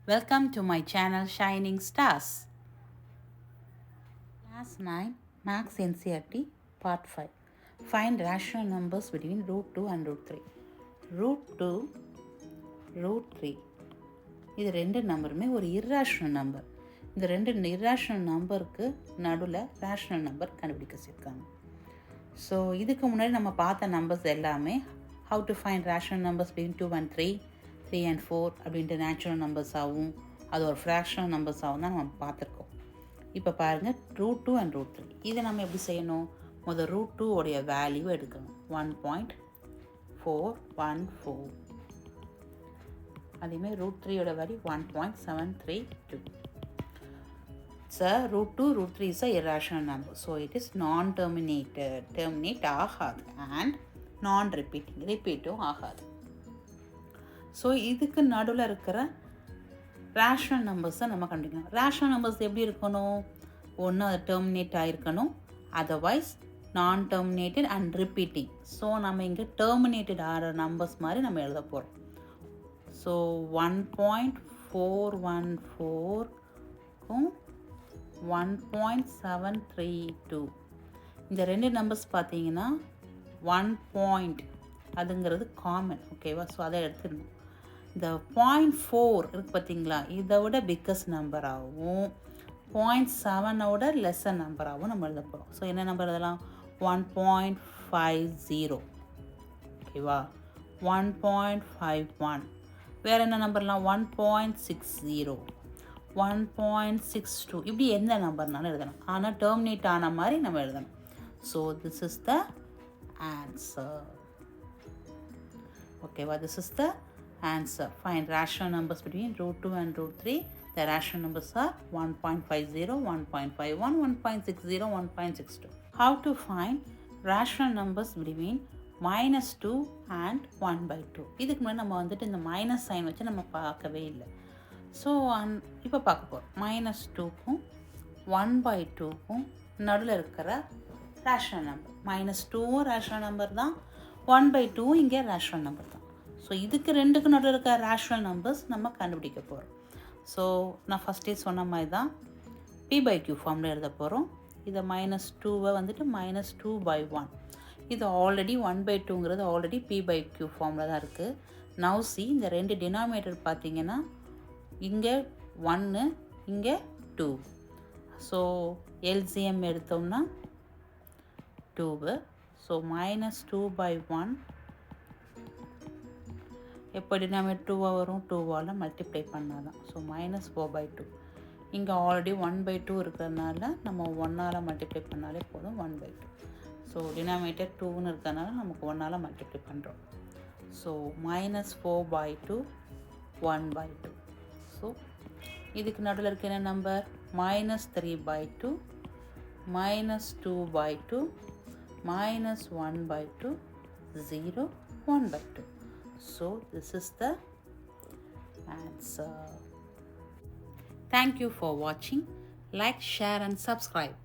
Welcome to my channel Shining Stars. Class 9 Max NCERT Part 5. Find rational numbers between root 2 and root 3. Root 2, root 3. இது ரெண்டு நம்பருமே ஒரு irrational number. இந்த ரெண்டு irrational நம்பருக்கு நடுவில் rational number கண்டுபிடிக்க சொல்லியிருக்காங்க. ஸோ இதுக்கு முன்னாடி நம்ம பார்த்த நம்பர்ஸ் எல்லாமே how to find rational numbers between 2 and 3, 3 and 4 அப்படின்ட்டு நேச்சுரல் நம்பர்ஸாகவும் அது ஒரு ஃப்ராக்ஷனல் நம்பர்ஸாகவும் தான் நம்ம பார்த்துருக்கோம். இப்போ பாருங்கள் ரூட் 2 அண்ட் ரூட் 3 இதை நம்ம எப்படி செய்யணும்? முதல் ரூட் 2 உடைய வேல்யூ எடுக்கணும் 1.414. அதேமாதிரி root 3யோட value 1.732. So root 2, root 3 is a irrational number. So it is non-terminated. Terminate ஆகாது and non-repeating. ரிப்பீட்டும் ஆகாது. ஸோ இதுக்கு நடுவில் இருக்கிற ரேஷ்னல் நம்பர்ஸை நம்ம கண்டுபிடிக்கணும். ரேஷ்னல் நம்பர்ஸ் எப்படி இருக்கணும்? ஒன்று அது டெர்மினேட் ஆகிருக்கணும், அதர்வைஸ் நான் டெர்மினேட்டட் அண்ட் ரிப்பீட்டிங். ஸோ நம்ம இங்கே டெர்மினேட்டட் ஆகிற நம்பர்ஸ் மாதிரி நம்ம எழுத போகிறோம். ஸோ 1.414க்கும் 1.732 இந்த ரெண்டு நம்பர்ஸ் பார்த்தீங்கன்னா 1 பாயிண்ட் அதுங்கிறது காமன், ஓகேவா? ஸோ அதை எடுத்துடணும். இந்த 0.4 இருக்குது பார்த்தீங்களா, இதை விட பிக்கஸ்ட் நம்பராகவும் 0.7ஓட லெஸ்ஸர் நம்பராகவும் நம்ம எழுத போகிறோம். ஸோ என்ன நம்பர் எழுதலாம்? 1.50, ஓகேவா? 1.51. வேறு என்ன நம்பர்லாம்? 1.60, 1.62. இப்படி எந்த நம்பர்னாலும் எழுதணும், ஆனால் டெர்மினேட் ஆன மாதிரி நம்ம எழுதணும். So this is the answer, ஓகேவா? This is the answer. Find rational numbers between root 2 and root 3. The rational numbers are 1.50, 1.51, 1.60, 1.62. How to find rational numbers between -2 and 1/2? இதுக்கு முன்னாடி நம்ம வந்துட்டு இந்த மைனஸ் சைன் வச்சு நம்ம பார்க்கவே இல்லை. ஸோ இப்போ பார்க்க போகிறோம். -2க்கும் 1/2க்கும் நடுவில் இருக்கிற ரேஷ்னல் நம்பர். -2வும் ரேஷ்னல் நம்பர் தான், 1/2வும் இங்கே ரேஷ்னல் நம்பர் தான். ஸோ இதுக்கு ரெண்டுக்கு நடுவில் இருக்க ரேஷ்னல் நம்பர்ஸ் நம்ம கண்டுபிடிக்க போகிறோம். ஸோ நான் ஃபஸ்ட்டே சொன்ன மாதிரி தான் p/q ஃபார்மில் எழுத போகிறோம். இதை -2வை வந்துட்டு -2/1. இது ஆல்ரெடி 1/2ங்கிறது ஆல்ரெடி p/q ஃபார்மில் தான் இருக்குது. நவ் சி, இந்த ரெண்டு டினாமினேட்டர் பார்த்தீங்கன்னா இங்கே 1, இங்கே 2. ஸோ எல்சிஎம் எடுத்தோம்னா 2. ஸோ -2/1 எப்போ டினாமினேட்டர் 2வாக வரும்? 2வால் மல்டிப்ளை பண்ணால் தான். ஸோ -4/2. இங்கே ஆல்ரெடி 1/2 இருக்கிறதுனால நம்ம 1ஆல் மல்டிப்ளை பண்ணாலே போதும், 1/2. ஸோ டினாமினேட்டர் 2ன்னு இருக்கிறதுனால நமக்கு 1ஆல் மல்டிப்ளை பண்ணுறோம். ஸோ -4/2, 1/2. ஸோ இதுக்கு நடுவில் இருக்க என்ன number? -3/2, -2/2, -1/2, 0, 1/2. So this is the answer. Thank you for watching. Like, share and subscribe.